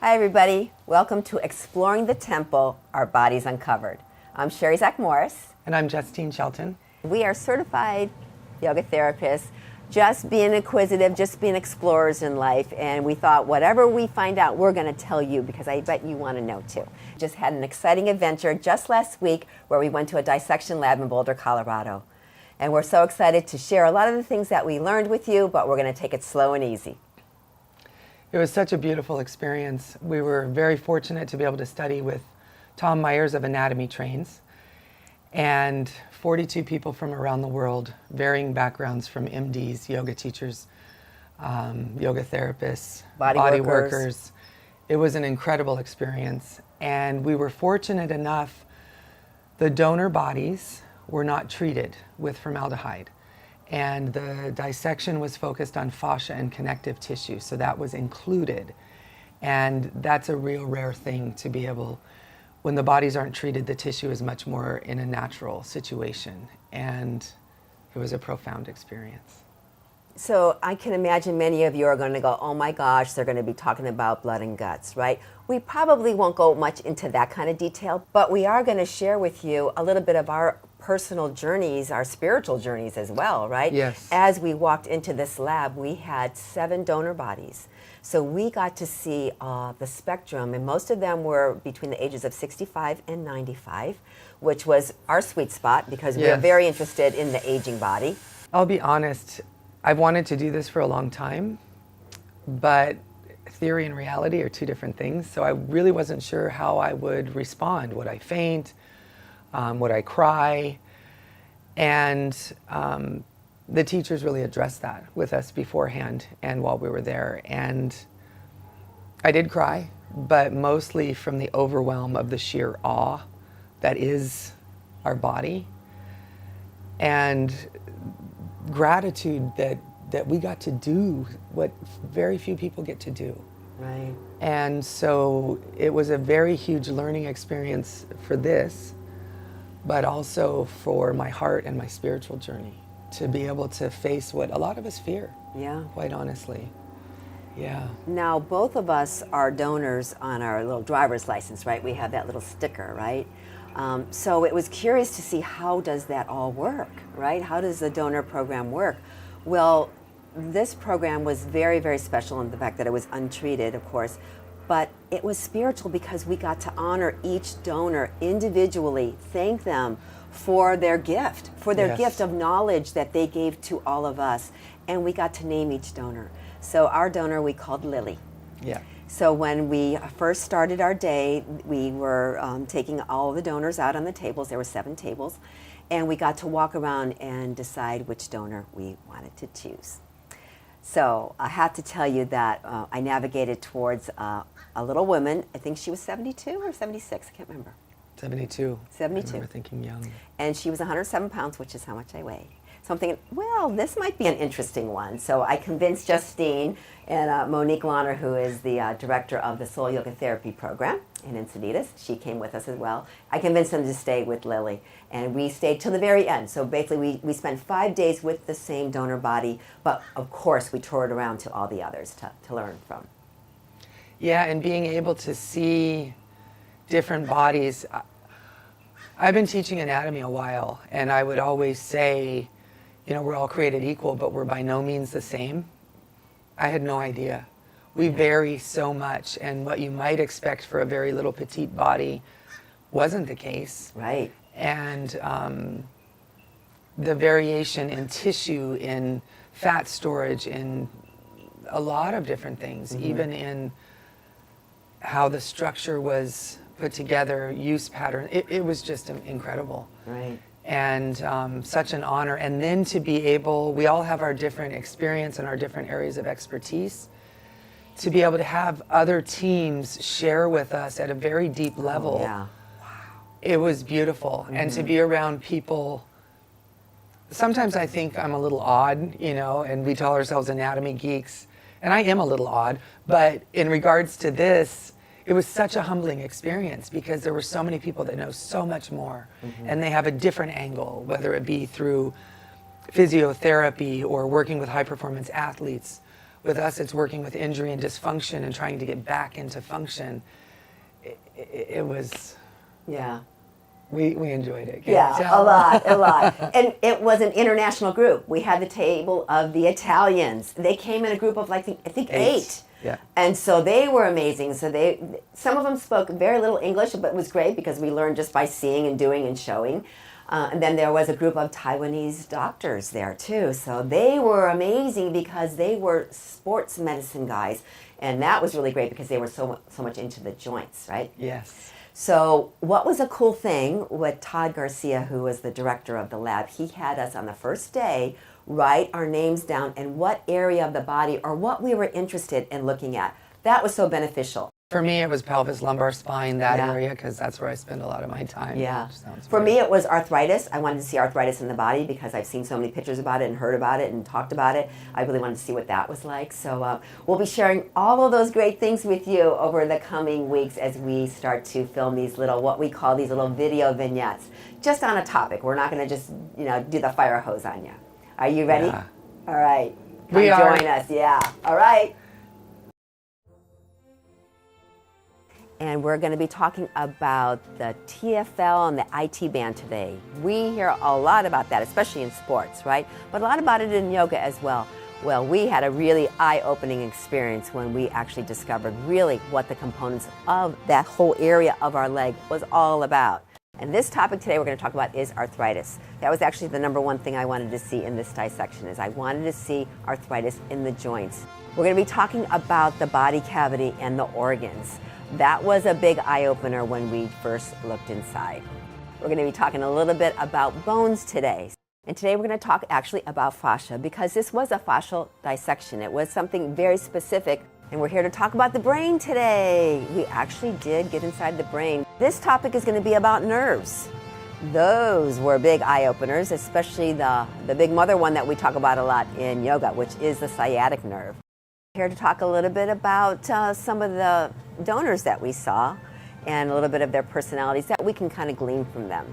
Hi everybody, welcome to Exploring the Temple, Our Bodies Uncovered. I'm Sherry Zach Morris. And I'm Justine Shelton. We are certified yoga therapists, just being inquisitive, just being explorers in life, and we thought whatever we find out, we're going to tell you because I bet you want to know too. Just had an exciting adventure just last week where we went to a dissection lab in Boulder, Colorado. And we're so excited to share a lot of the things that we learned with you, but we're going to take it slow and easy. It was such a beautiful experience. We were very fortunate to be able to study with Tom Myers of Anatomy Trains and 42 people from around the world, varying backgrounds from MDs, yoga teachers, yoga therapists, body workers. It was an incredible experience. And we were fortunate enough, the donor bodies were not treated with formaldehyde. And the dissection was focused on fascia and connective tissue, so that was included. And that's a real rare thing to be able, when the bodies aren't treated, the tissue is much more in a natural situation. And it was a profound experience. So I can imagine many of you are going to go, oh my gosh, they're going to be talking about blood and guts, right? We probably won't go much into that kind of detail, but we are going to share with you a little bit of our personal journeys, our spiritual journeys as well, right? Yes. As we walked into this lab, we had 7 donor bodies. So we got to see the spectrum, and most of them were between the ages of 65 and 95, which was our sweet spot because we're very interested in the aging body. I'll be honest, I've wanted to do this for a long time, but theory and reality are two different things. So I really wasn't sure how I would respond. Would I faint? Would I cry? And the teachers really addressed that with us beforehand and while we were there. And I did cry, but mostly from the overwhelm of the sheer awe that is our body. And gratitude that we got to do what very few people get to do. Right. And so it was a very huge learning experience for this, but also for my heart and my spiritual journey, to be able to face what a lot of us fear. Yeah. Quite honestly. Yeah. Now, both of us are donors on our little driver's license, right? We have that little sticker, right? So it was curious to see how does that all work, right? How does the donor program work? Well, this program was very, very special in the fact that it was untreated, of course, but it was spiritual because we got to honor each donor individually, thank them for their gift, gift of knowledge that they gave to all of us, and we got to name each donor. So our donor we called Lily. Yeah. So when we first started our day, we were taking all the donors out on the tables. There were 7 tables. And we got to walk around and decide which donor we wanted to choose. So I have to tell you that I navigated towards a little woman. I think she was 72 or 76. I can't remember. 72. 72. I remember thinking young. And she was 107 pounds, which is how much I weigh. So I'm thinking, well, this might be an interesting one. So I convinced Justine and Monique Lahner, who is the director of the Soul Yoga Therapy Program in Encinitas. She came with us as well. I convinced them to stay with Lily. And we stayed till the very end. So basically, we spent 5 days with the same donor body. But of course, we toured around to all the others to learn from. Yeah, and being able to see different bodies. I've been teaching anatomy a while, and I would always say, you know, we're all created equal, but we're by no means the same. I had no idea. We vary so much, and what you might expect for a very little petite body wasn't the case. Right. And the variation in tissue, in fat storage, in a lot of different things, even in how the structure was put together, use pattern, it was just incredible. Right. And such an honor. And then to be able, we all have our different experience and our different areas of expertise, to be able to have other teams share with us at a very deep level. Oh, yeah. It was beautiful. And to be around people, sometimes I think I'm a little odd, you know, and we call ourselves anatomy geeks, and I am a little odd, but in regards to this, it was such a humbling experience because there were so many people that know so much more, and they have a different angle, whether it be through physiotherapy or working with high performance athletes With us, it's working with injury and dysfunction and trying to get back into function. It was, Yeah. we enjoyed it. Yeah, a lot. And it was an international group. We had the table of the Italians. They came in a group of like, I think eight. Yeah. And so they were amazing. So some of them spoke very little English, but it was great because we learned just by seeing and doing and showing. And then there was a group of Taiwanese doctors there too. So they were amazing because they were sports medicine guys. And that was really great because they were so much into the joints, right? Yes. So what was a cool thing with Todd Garcia, who was the director of the lab, he had us on the first day write our names down and what area of the body or what we were interested in looking at. That was so beneficial. For me, it was pelvis, lumbar, spine, that Yeah. area, because that's where I spend a lot of my time. Yeah. Which sounds For weird. me, it was arthritis. I wanted to see arthritis in the body because I've seen so many pictures about it and heard about it and talked about it. I really wanted to see what that was like. So we'll be sharing all of those great things with you over the coming weeks as we start to film these little, what we call these little video vignettes, just on a topic. We're not going to just, do the fire hose on you. Are you ready? Yeah. All right. Come We are. join us. Yeah. All right. And we're going to be talking about the TFL and the IT band today. We hear a lot about that, especially in sports, right? But a lot about it in yoga as well. Well, we had a really eye-opening experience when we actually discovered really what the components of that whole area of our leg was all about. And this topic today we're going to talk about is arthritis. That was actually the number one thing I wanted to see in this dissection is I wanted to see arthritis in the joints. We're going to be talking about the body cavity and the organs. That was a big eye-opener when we first looked inside. We're going to be talking a little bit about bones today. And today we're going to talk actually about fascia because this was a fascial dissection. It was something very specific. And we're here to talk about the brain today. We actually did get inside the brain. This topic is going to be about nerves. Those were big eye-openers, especially the big mother one that we talk about a lot in yoga, which is the sciatic nerve. Here to talk a little bit about some of the donors that we saw and a little bit of their personalities that we can kind of glean from them.